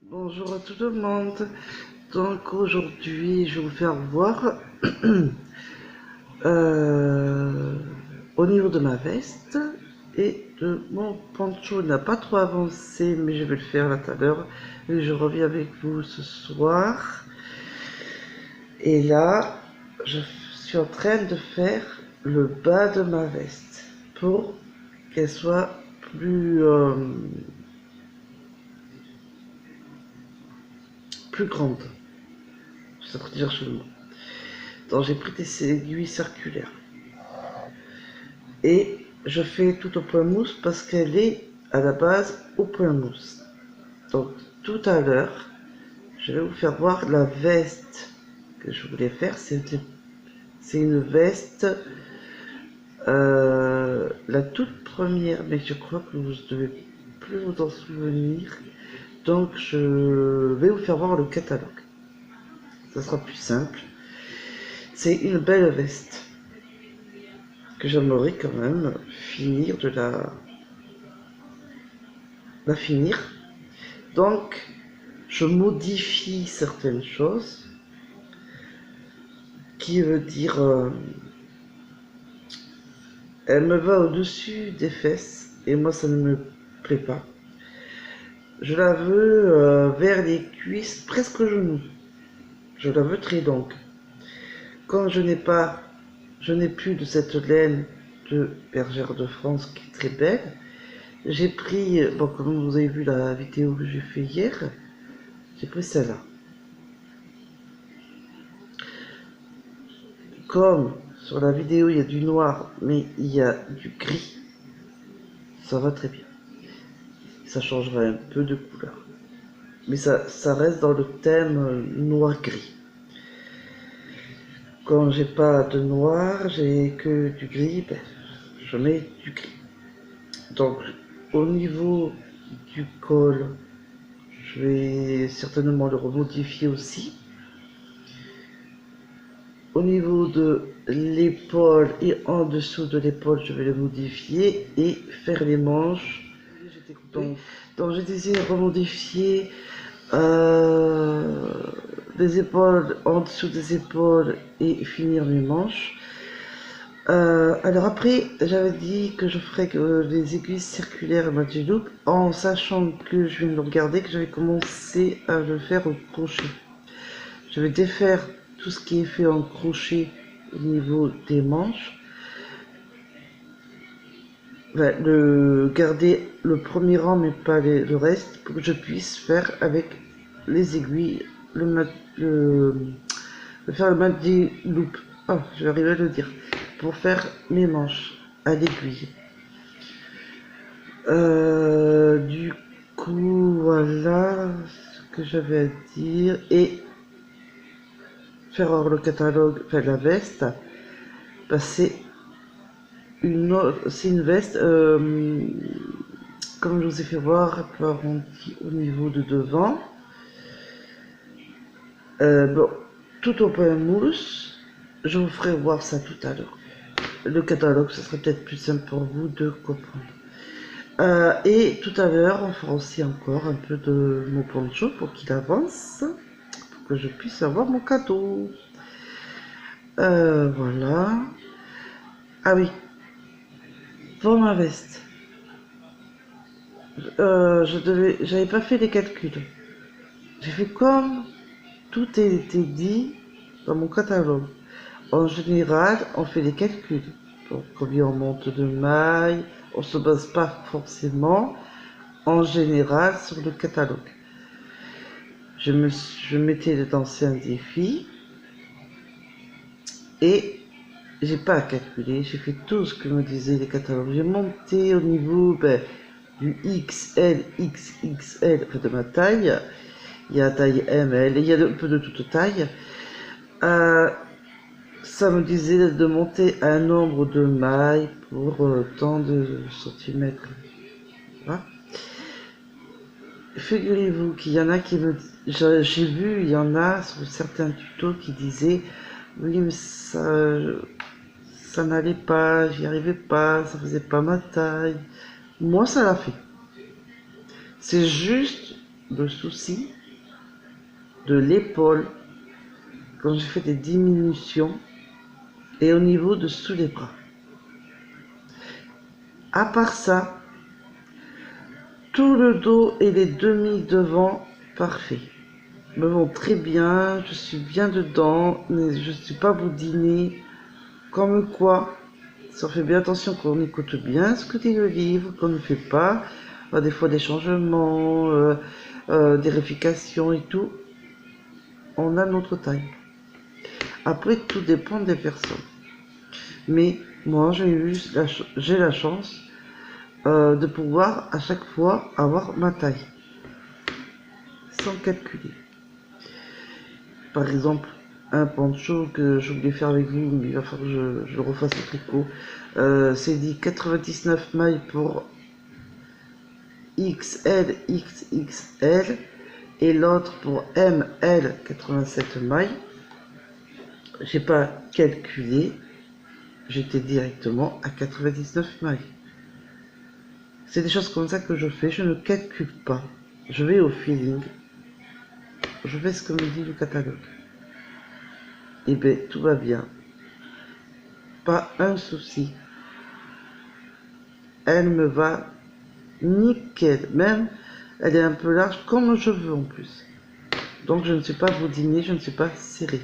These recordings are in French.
Bonjour à tout le monde. Donc aujourd'hui, je vais vous faire voir euh, au niveau de ma veste et de mon poncho. Il n'a pas trop avancé, mais je vais le faire là tout à l'heure. Et je reviens avec vous ce soir. Et là, je suis en train de faire le bas de ma veste pour qu'elle soit plus grande. C'est à dire chez moi. Donc j'ai pris des aiguilles circulaires. Et je fais tout au point mousse parce qu'elle est à la base au point mousse. Donc tout à l'heure, je vais vous faire voir la veste que je voulais faire. C'est une veste, la toute première, mais je crois que vous ne devez plus vous en souvenir. Donc je vais vous faire voir le catalogue. Ça sera plus simple. C'est une belle veste que j'aimerais quand même finir de la finir. Donc, je modifie certaines choses, qui veut dire, elle me va au-dessus des fesses, et moi ça ne me plaît pas. Je la veux vers les cuisses, presque aux genoux. Je la veux très longue. Quand je n'ai plus de cette laine de bergère de France qui est très belle, j'ai pris, bon, comme vous avez vu la vidéo que j'ai fait hier, j'ai pris celle-là. Comme sur la vidéo il y a du noir, mais il y a du gris, ça va très bien. Ça changera un peu de couleur. Mais ça reste dans le thème noir-gris. Quand j'ai pas de noir, j'ai que du gris, ben, je mets du gris. Donc au niveau du col, je vais certainement le remodifier aussi. Au niveau de l'épaule et en dessous de l'épaule, je vais le modifier et faire les manches. Donc j'ai décidé de remodifier des épaules en dessous des épaules et finir mes manches. Alors après, j'avais dit que je ferais les aiguilles circulaires Magic en sachant que je viens de le regarder, que j'avais commencé à le faire au crochet. Je vais défaire tout ce qui est fait en crochet au niveau des manches. Garder le premier rang mais pas le reste pour que je puisse faire avec les aiguilles faire le Magic Loop. Oh, je vais arriver à le dire. Pour faire mes manches à l'aiguille. Du coup, voilà ce que j'avais à dire. Et faire hors le catalogue, enfin la veste, bah, c'est une veste, comme je vous ai fait voir, un peu arrondie au niveau de devant. Bon, tout au point mousse. Je vous ferai voir ça tout à l'heure. Le catalogue, ce serait peut-être plus simple pour vous de comprendre. Et tout à l'heure, on fera aussi encore un peu de mon poncho pour qu'il avance, pour que je puisse avoir mon cadeau. Voilà. Ah oui, pour ma veste. J'avais pas fait les calculs. J'ai fait comme tout était dit dans mon catalogue. En général, on fait les calculs. Donc, combien on monte de mailles, on se base pas forcément en général sur le catalogue. Je mettais d'anciens défis et j'ai pas à calculer, j'ai fait tout ce que me disaient les catalogues. J'ai monté au niveau du XL, XXL, enfin de ma taille. Il y a taille ML, il y a un peu de toute taille. Ça me disait de monter un nombre de mailles pour tant de centimètres. Voilà. Figurez-vous qu'il y en a qui me... J'ai vu, il y en a sur certains tutos qui disaient oui, mais ça n'allait pas, j'y arrivais pas, ça faisait pas ma taille. Moi, ça l'a fait. C'est juste le souci, de l'épaule, quand j'ai fait des diminutions, et au niveau de sous les bras. À part ça, tout le dos et les demi devant, parfait. Me vont très bien, je suis bien dedans, mais je ne suis pas boudinée. Comme quoi, si on fait bien attention qu'on écoute bien ce que dit le livre, qu'on ne fait pas, des fois des changements, des réifications et tout, on a notre taille. Après, tout dépend des personnes. Mais moi, j'ai la chance de pouvoir à chaque fois avoir ma taille, sans calculer. Par exemple, un poncho que je voulais faire avec vous, mais il va falloir que je le refasse au tricot. C'est dit 99 mailles pour XL, XXL, et l'autre pour ML, 87 mailles. J'ai pas calculé, j'étais directement à 99 mailles. C'est des choses comme ça que je fais, je ne calcule pas. Je vais au feeling, je fais ce que me dit le catalogue. Et bien, tout va bien. Pas un souci. Elle me va nickel. Même, elle est un peu large comme je veux en plus. Donc, je ne suis pas boudinée, je ne suis pas serrée.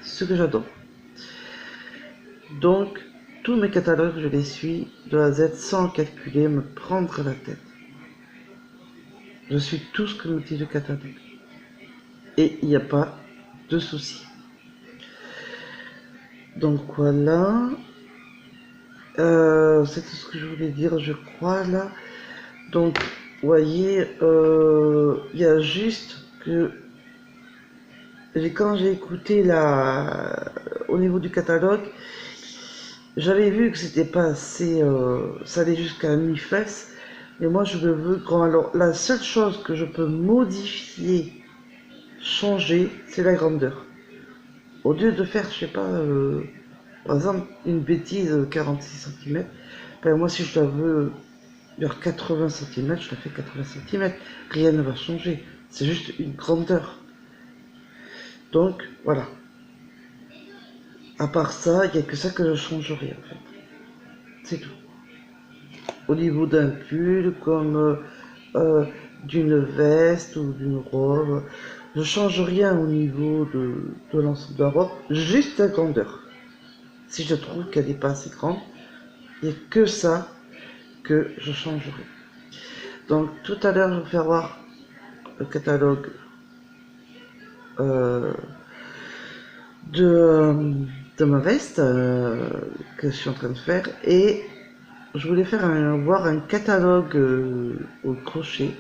Ce que j'adore. Donc, tous mes catalogues, je les suis de A à Z sans calculer, me prendre la tête. Je suis tout ce que me dit le catalogue. Et il n'y a pas de souci. Donc voilà. C'est tout ce que je voulais dire, je crois, là. Donc, vous voyez, il y a juste que quand j'ai écouté au niveau du catalogue, j'avais vu que c'était pas assez, ça allait jusqu'à mi-fesse, mais moi je le veux grand. Alors, la seule chose que je peux modifier, changer, c'est la grandeur. Au lieu de faire, je sais pas, par exemple, une bêtise, 46 cm, ben moi si je la veux vers 80 cm, je la fais 80 cm. Rien ne va changer. C'est juste une grandeur. Donc, voilà. À part ça, il n'y a que ça que je changerai, en fait. C'est tout. Au niveau d'un pull, comme d'une veste ou d'une robe, je change rien au niveau de l'ensemble de la robe, juste la grandeur. Si je trouve qu'elle n'est pas assez grande, il n'y a que ça que je changerai. Donc, tout à l'heure, je vais faire voir le catalogue de ma veste que je suis en train de faire, et je voulais voir un catalogue au crochet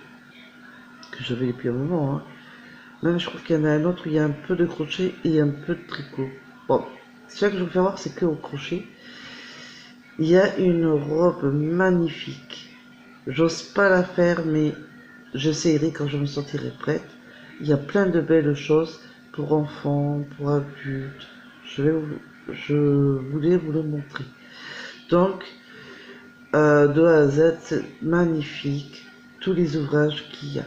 que j'avais depuis un moment, hein. Même je trouve qu'il y en a un autre où il y a un peu de crochet et un peu de tricot. Bon, ce que je veux faire voir, c'est que au crochet il y a une robe magnifique. J'ose pas la faire, mais j'essaierai quand je me sentirai prête. Il y a plein de belles choses pour enfants, pour adultes. Je voulais vous le montrer. Donc, de A à Z, c'est magnifique. Tous les ouvrages qu'il y a.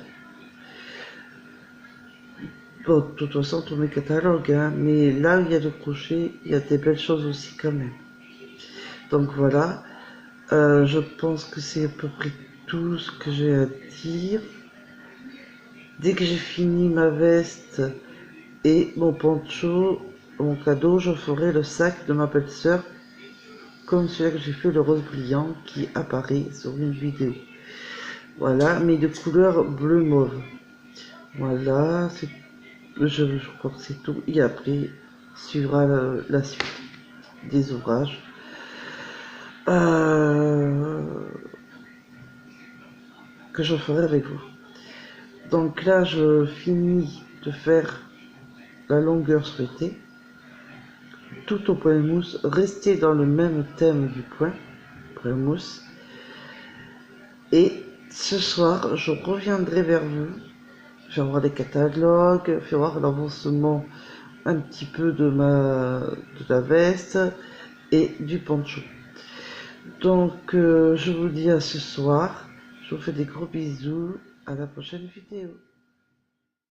Bon, de toute façon, tous mes catalogues, hein, mais là où il y a le crochet, il y a des belles choses aussi quand même. Donc voilà, je pense que c'est à peu près tout ce que j'ai à dire. Dès que j'ai fini ma veste et mon poncho, mon cadeau, je ferai le sac de ma belle-sœur, comme celui que j'ai fait, le rose brillant, qui apparaît sur une vidéo. Voilà, mais de couleur bleu mauve. Voilà, je crois que c'est tout. Et après, suivra la suite des ouvrages. Que je ferai avec vous. Donc là, je finis de faire la longueur souhaitée, tout au point mousse, rester dans le même thème du point mousse. Et ce soir, je reviendrai vers vous. Je vais voir les catalogues, faire voir l'avancement un petit peu de la veste et du poncho. Donc, je vous dis à ce soir. Je vous fais des gros bisous. À la prochaine vidéo.